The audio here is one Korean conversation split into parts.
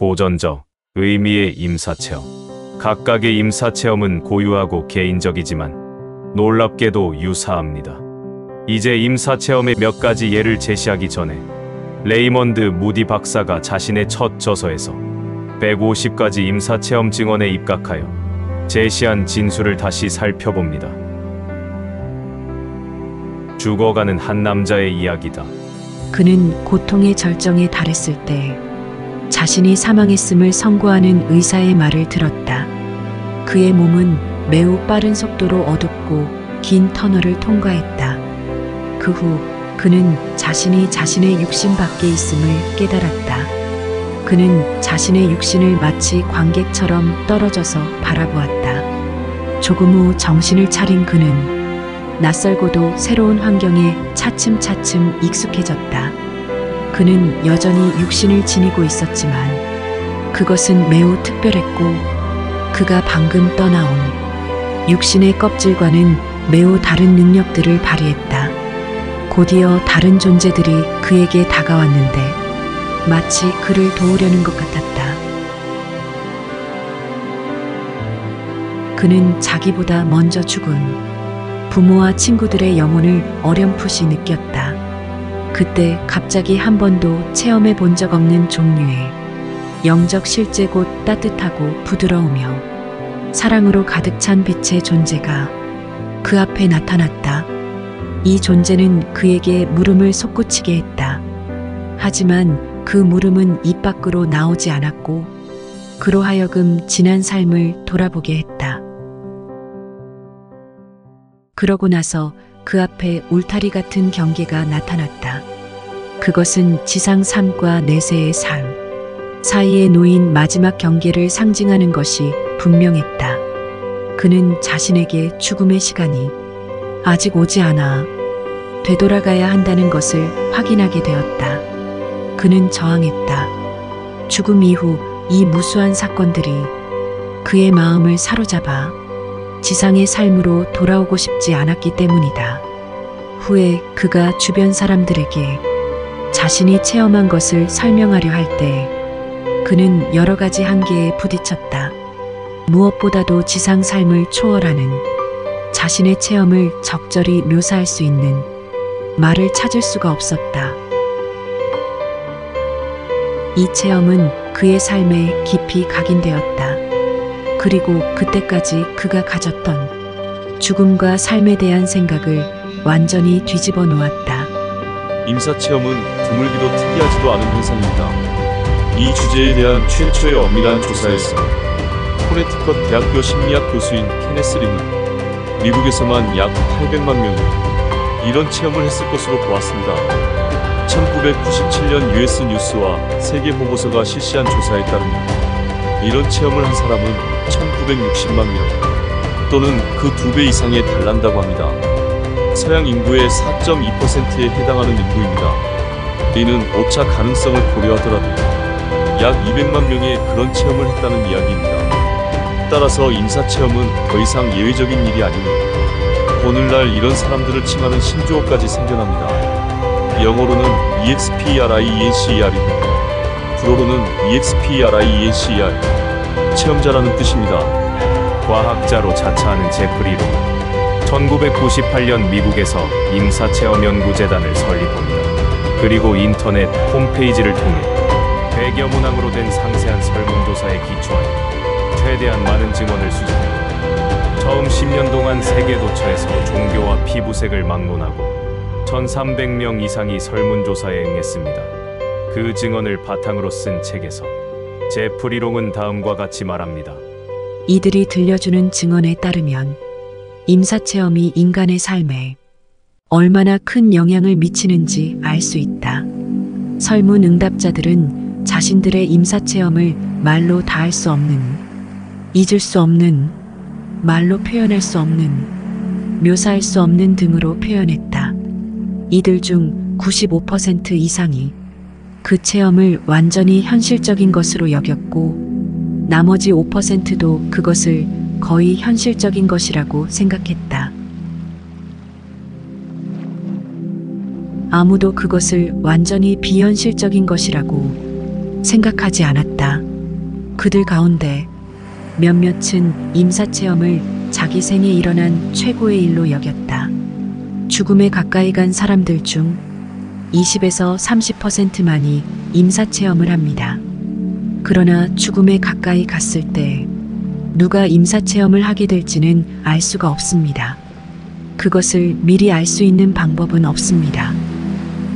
고전적 의미의 임사체험. 각각의 임사체험은 고유하고 개인적이지만 놀랍게도 유사합니다. 이제 임사체험의 몇 가지 예를 제시하기 전에 레이먼드 무디 박사가 자신의 첫 저서에서 150가지 임사체험 증언에 입각하여 제시한 진술을 다시 살펴봅니다. 죽어가는 한 남자의 이야기다. 그는 고통의 절정에 달했을 때 자신이 사망했음을 선고하는 의사의 말을 들었다. 그의 몸은 매우 빠른 속도로 어둡고 긴 터널을 통과했다. 그 후 그는 자신이 자신의 육신 밖에 있음을 깨달았다. 그는 자신의 육신을 마치 관객처럼 떨어져서 바라보았다. 조금 후 정신을 차린 그는 낯설고도 새로운 환경에 차츰차츰 익숙해졌다. 그는 여전히 육신을 지니고 있었지만 그것은 매우 특별했고 그가 방금 떠나온 육신의 껍질과는 매우 다른 능력들을 발휘했다. 곧이어 다른 존재들이 그에게 다가왔는데 마치 그를 도우려는 것 같았다. 그는 자기보다 먼저 죽은 부모와 친구들의 영혼을 어렴풋이 느꼈다. 그때 갑자기 한 번도 체험해 본 적 없는 종류의 영적 실제 곧 따뜻하고 부드러우며 사랑으로 가득 찬 빛의 존재가 그 앞에 나타났다. 이 존재는 그에게 물음을 솟구치게 했다. 하지만 그 물음은 입 밖으로 나오지 않았고 그로 하여금 지난 삶을 돌아보게 했다. 그러고 나서 그 앞에 울타리 같은 경계가 나타났다. 그것은 지상 삶과 내세의 삶 사이에 놓인 마지막 경계를 상징하는 것이 분명했다. 그는 자신에게 죽음의 시간이 아직 오지 않아 되돌아가야 한다는 것을 확인하게 되었다. 그는 저항했다. 죽음 이후 이 무수한 사건들이 그의 마음을 사로잡아 지상의 삶으로 돌아오고 싶지 않았기 때문이다. 후에 그가 주변 사람들에게 자신이 체험한 것을 설명하려 할 때 그는 여러 가지 한계에 부딪혔다. 무엇보다도 지상 삶을 초월하는 자신의 체험을 적절히 묘사할 수 있는 말을 찾을 수가 없었다. 이 체험은 그의 삶에 깊이 각인되었다. 그리고 그때까지 그가 가졌던 죽음과 삶에 대한 생각을 완전히 뒤집어 놓았다. 임사체험은 드물기도 특이하지도 않은 현상입니다. 이 주제에 대한 최초의 엄밀한 조사에서 코네티컷 대학교 심리학 교수인 케네스 림은 미국에서만 약 800만 명이 이런 체험을 했을 것으로 보았습니다. 1997년 US 뉴스와 세계보고서가 실시한 조사에 따르면 이런 체험을 한 사람은 1960만 명 또는 그 2배 이상에 달한다고 합니다. 서양 인구의 4.2%에 해당하는 인구입니다. 이는 오차 가능성을 고려하더라도 약 200만 명의 그런 체험을 했다는 이야기입니다. 따라서 임사체험은 더 이상 예외적인 일이 아니니 오늘날 이런 사람들을 칭하는 신조어까지 생겨납니다. 영어로는 EXPERIENCER이고 불어로는 EXPERIENCER 체험자라는 뜻입니다. 과학자로 자처하는 제프리 롱은 1998년 미국에서 임사체험연구재단을 설립합니다. 그리고 인터넷 홈페이지를 통해 100여 문항으로 된 상세한 설문조사에 기초하여 최대한 많은 증언을 수집했는데 처음 10년 동안 세계 도처에서 종교와 피부색을 막론하고 1300명 이상이 설문조사에 응했습니다. 그 증언을 바탕으로 쓴 책에서 제프리 롱은 다음과 같이 말합니다. 이들이 들려주는 증언에 따르면 임사체험이 인간의 삶에 얼마나 큰 영향을 미치는지 알 수 있다. 설문 응답자들은 자신들의 임사체험을 말로 다 할 수 없는, 잊을 수 없는, 말로 표현할 수 없는, 묘사할 수 없는 등으로 표현했다. 이들 중 95% 이상이 그 체험을 완전히 현실적인 것으로 여겼고 나머지 5%도 그것을 거의 현실적인 것이라고 생각했다. 아무도 그것을 완전히 비현실적인 것이라고 생각하지 않았다. 그들 가운데 몇몇은 임사체험을 자기 생에 일어난 최고의 일로 여겼다. 죽음에 가까이 간 사람들 중 20에서 30%만이 임사체험을 합니다. 그러나 죽음에 가까이 갔을 때 누가 임사체험을 하게 될지는 알 수가 없습니다. 그것을 미리 알 수 있는 방법은 없습니다.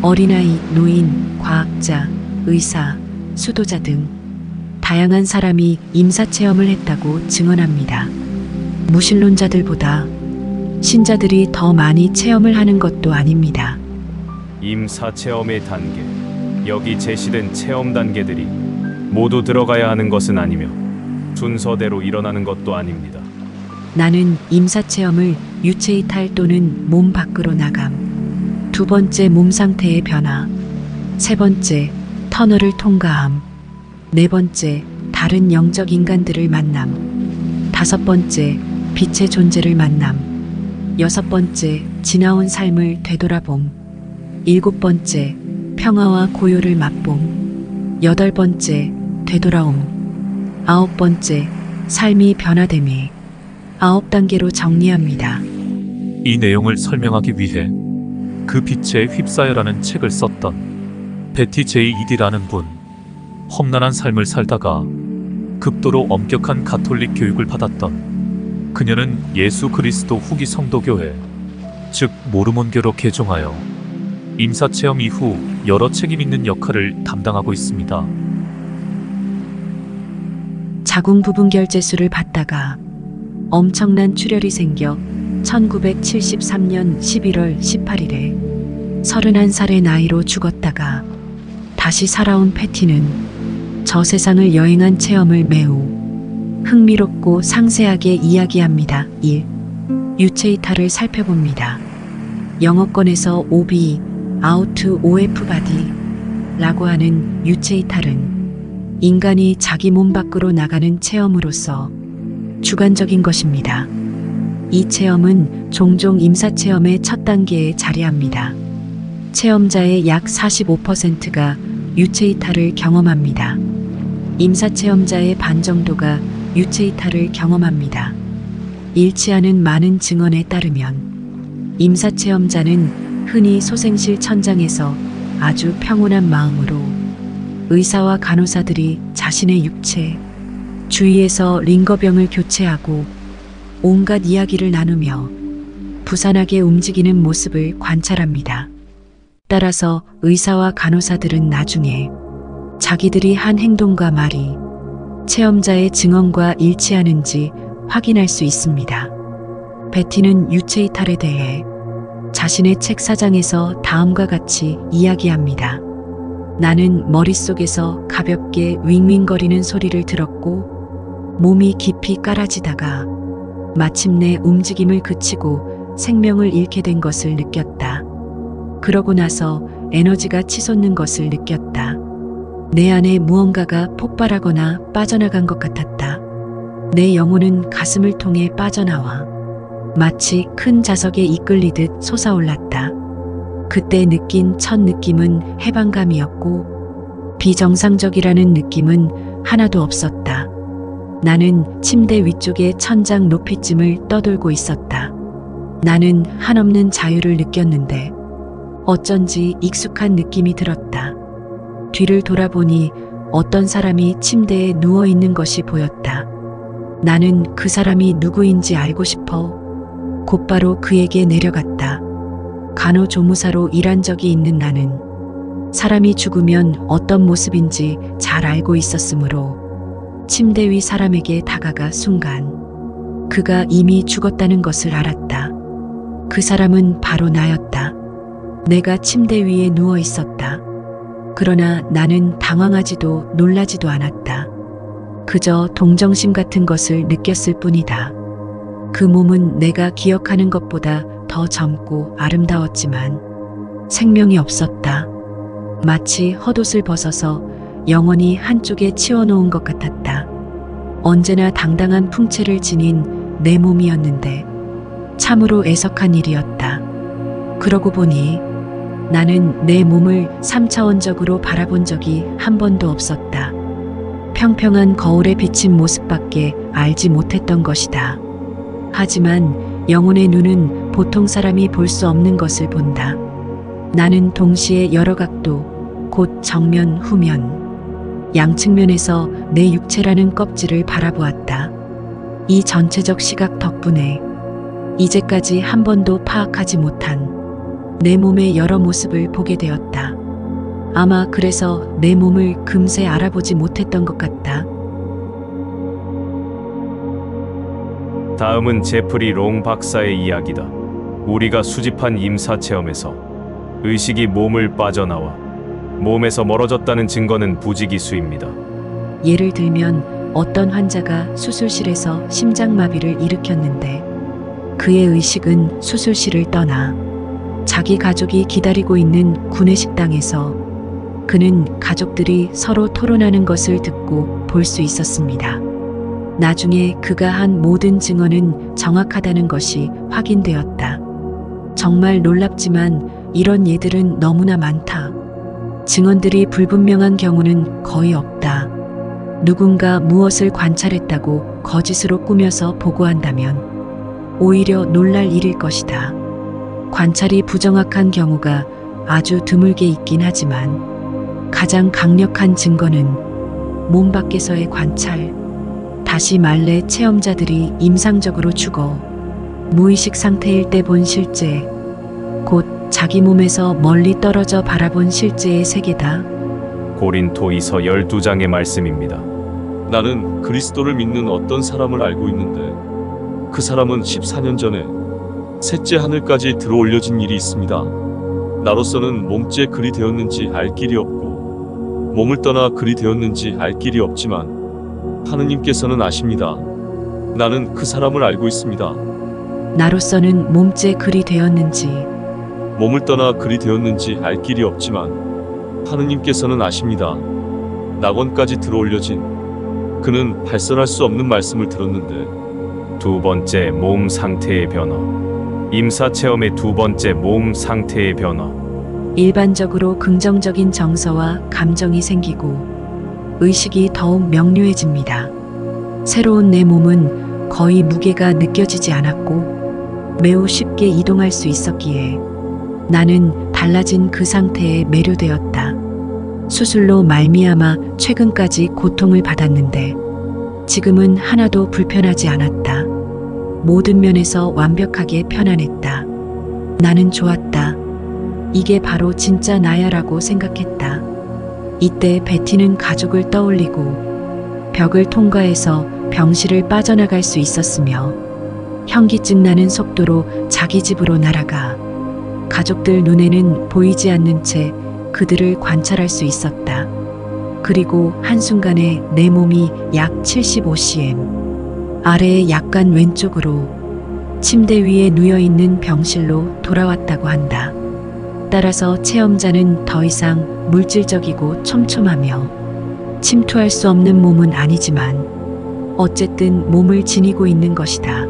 어린아이, 노인, 과학자, 의사, 수도자 등 다양한 사람이 임사체험을 했다고 증언합니다. 무신론자들보다 신자들이 더 많이 체험을 하는 것도 아닙니다. 임사체험의 단계. 여기 제시된 체험 단계들이 모두 들어가야 하는 것은 아니며 순서대로 일어나는 것도 아닙니다. 나는 임사체험을 유체이탈 또는 몸 밖으로 나감, 두 번째 몸 상태의 변화, 세 번째 터널을 통과함, 네 번째 다른 영적 인간들을 만남, 다섯 번째 빛의 존재를 만남, 여섯 번째 지나온 삶을 되돌아봄, 일곱 번째 평화와 고요를 맛봄, 여덟 번째 되돌아옴, 아홉 번째 삶이 변화됨이 9단계로 정리합니다. 이 내용을 설명하기 위해 그 빛에 휩싸여라는 책을 썼던 베티 제이 이디라는 분, 험난한 삶을 살다가 극도로 엄격한 가톨릭 교육을 받았던 그녀는 예수 그리스도 후기 성도교회, 즉 모르몬교로 개종하여 임사체험 이후 여러 책임 있는 역할을 담당하고 있습니다. 자궁 부분 결제술을 받다가 엄청난 출혈이 생겨 1973년 11월 18일에 31살의 나이로 죽었다가 다시 살아온 패티는 저 세상을 여행한 체험을 매우 흥미롭고 상세하게 이야기합니다. 1. 유체이탈을 살펴봅니다. 영어권에서 OB, Out OF Body 라고 하는 유체이탈은 인간이 자기 몸 밖으로 나가는 체험으로서 주관적인 것입니다. 이 체험은 종종 임사체험의 첫 단계에 자리합니다. 체험자의 약 45%가 유체이탈을 경험합니다. 임사체험자의 반 정도가 유체이탈을 경험합니다. 일치하는 많은 증언에 따르면 임사체험자는 흔히 소생실 천장에서 아주 평온한 마음으로 의사와 간호사들이 자신의 육체, 주위에서 링거병을 교체하고 온갖 이야기를 나누며 부산하게 움직이는 모습을 관찰합니다. 따라서 의사와 간호사들은 나중에 자기들이 한 행동과 말이 체험자의 증언과 일치하는지 확인할 수 있습니다. 베티는 유체이탈에 대해 자신의 책 4장에서 다음과 같이 이야기합니다. 나는 머릿속에서 가볍게 윙윙거리는 소리를 들었고 몸이 깊이 깔아지다가 마침내 움직임을 그치고 생명을 잃게 된 것을 느꼈다. 그러고 나서 에너지가 치솟는 것을 느꼈다. 내 안에 무언가가 폭발하거나 빠져나간 것 같았다. 내 영혼은 가슴을 통해 빠져나와 마치 큰 자석에 이끌리듯 솟아올랐다. 그때 느낀 첫 느낌은 해방감이었고 비정상적이라는 느낌은 하나도 없었다. 나는 침대 위쪽의 천장 높이쯤을 떠돌고 있었다. 나는 한없는 자유를 느꼈는데 어쩐지 익숙한 느낌이 들었다. 뒤를 돌아보니 어떤 사람이 침대에 누워 있는 것이 보였다. 나는 그 사람이 누구인지 알고 싶어 곧바로 그에게 내려갔다. 간호조무사로 일한 적이 있는 나는 사람이 죽으면 어떤 모습인지 잘 알고 있었으므로 침대 위 사람에게 다가가 순간 그가 이미 죽었다는 것을 알았다. 그 사람은 바로 나였다. 내가 침대 위에 누워 있었다. 그러나 나는 당황하지도 놀라지도 않았다. 그저 동정심 같은 것을 느꼈을 뿐이다. 그 몸은 내가 기억하는 것보다 더 젊고 아름다웠지만 생명이 없었다. 마치 헛옷을 벗어서 영원히 한쪽에 치워놓은 것 같았다. 언제나 당당한 풍채를 지닌 내 몸이었는데 참으로 애석한 일이었다. 그러고 보니 나는 내 몸을 3차원적으로 바라본 적이 한 번도 없었다. 평평한 거울에 비친 모습밖에 알지 못했던 것이다. 하지만 영혼의 눈은 보통 사람이 볼 수 없는 것을 본다. 나는 동시에 여러 각도, 곧 정면, 후면, 양측면에서 내 육체라는 껍질을 바라보았다. 이 전체적 시각 덕분에 이제까지 한 번도 파악하지 못한 내 몸의 여러 모습을 보게 되었다. 아마 그래서 내 몸을 금세 알아보지 못했던 것 같다. 다음은 제프리 롱 박사의 이야기다. 우리가 수집한 임사 체험에서 의식이 몸을 빠져나와 몸에서 멀어졌다는 증거는 부지기수입니다. 예를 들면 어떤 환자가 수술실에서 심장마비를 일으켰는데 그의 의식은 수술실을 떠나 자기 가족이 기다리고 있는 구내식당에서 그는 가족들이 서로 토론하는 것을 듣고 볼 수 있었습니다. 나중에 그가 한 모든 증언은 정확하다는 것이 확인되었다. 정말 놀랍지만 이런 예들은 너무나 많다. 증언들이 불분명한 경우는 거의 없다. 누군가 무엇을 관찰했다고 거짓으로 꾸며서 보고한다면 오히려 놀랄 일일 것이다. 관찰이 부정확한 경우가 아주 드물게 있긴 하지만 가장 강력한 증거는 몸 밖에서의 관찰. 다시 말해 체험자들이 임상적으로 죽어 무의식 상태일 때 본 실제, 곧 자기 몸에서 멀리 떨어져 바라본 실제의 세계다. 고린토이서 12장의 말씀입니다. 나는 그리스도를 믿는 어떤 사람을 알고 있는데 그 사람은 14년 전에 셋째 하늘까지 들어올려진 일이 있습니다. 나로서는 몸째 그리 되었는지 알 길이 없고 몸을 떠나 그리 되었는지 알 길이 없지만 하느님께서는 아십니다. 나는 그 사람을 알고 있습니다. 나로서는 몸째 그리 되었는지 몸을 떠나 그리 되었는지 알 길이 없지만 하느님께서는 아십니다. 낙원까지 들어올려진 그는 발설할 수 없는 말씀을 들었는데 두 번째, 몸 상태의 변화. 임사 체험의 두 번째, 몸 상태의 변화. 일반적으로 긍정적인 정서와 감정이 생기고 의식이 더욱 명료해집니다. 새로운 내 몸은 거의 무게가 느껴지지 않았고 매우 쉽게 이동할 수 있었기에 나는 달라진 그 상태에 매료되었다. 수술로 말미암아 최근까지 고통을 받았는데 지금은 하나도 불편하지 않았다. 모든 면에서 완벽하게 편안했다. 나는 좋았다. 이게 바로 진짜 나야라고 생각했다. 이때 베티는 가족을 떠올리고 벽을 통과해서 병실을 빠져나갈 수 있었으며 현기증 나는 속도로 자기 집으로 날아가 가족들 눈에는 보이지 않는 채 그들을 관찰할 수 있었다. 그리고 한순간에 내 몸이 약 75cm 아래에 약간 왼쪽으로 침대 위에 누워있는 병실로 돌아왔다고 한다. 따라서 체험자는 더 이상 물질적이고 촘촘하며 침투할 수 없는 몸은 아니지만 어쨌든 몸을 지니고 있는 것이다.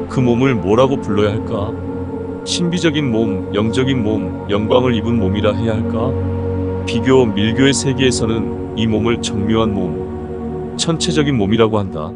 그 몸을 뭐라고 불러야 할까? 신비적인 몸, 영적인 몸, 영광을 입은 몸이라 해야 할까? 비교 밀교의 세계에서는 이 몸을 정묘한 몸, 천체적인 몸이라고 한다.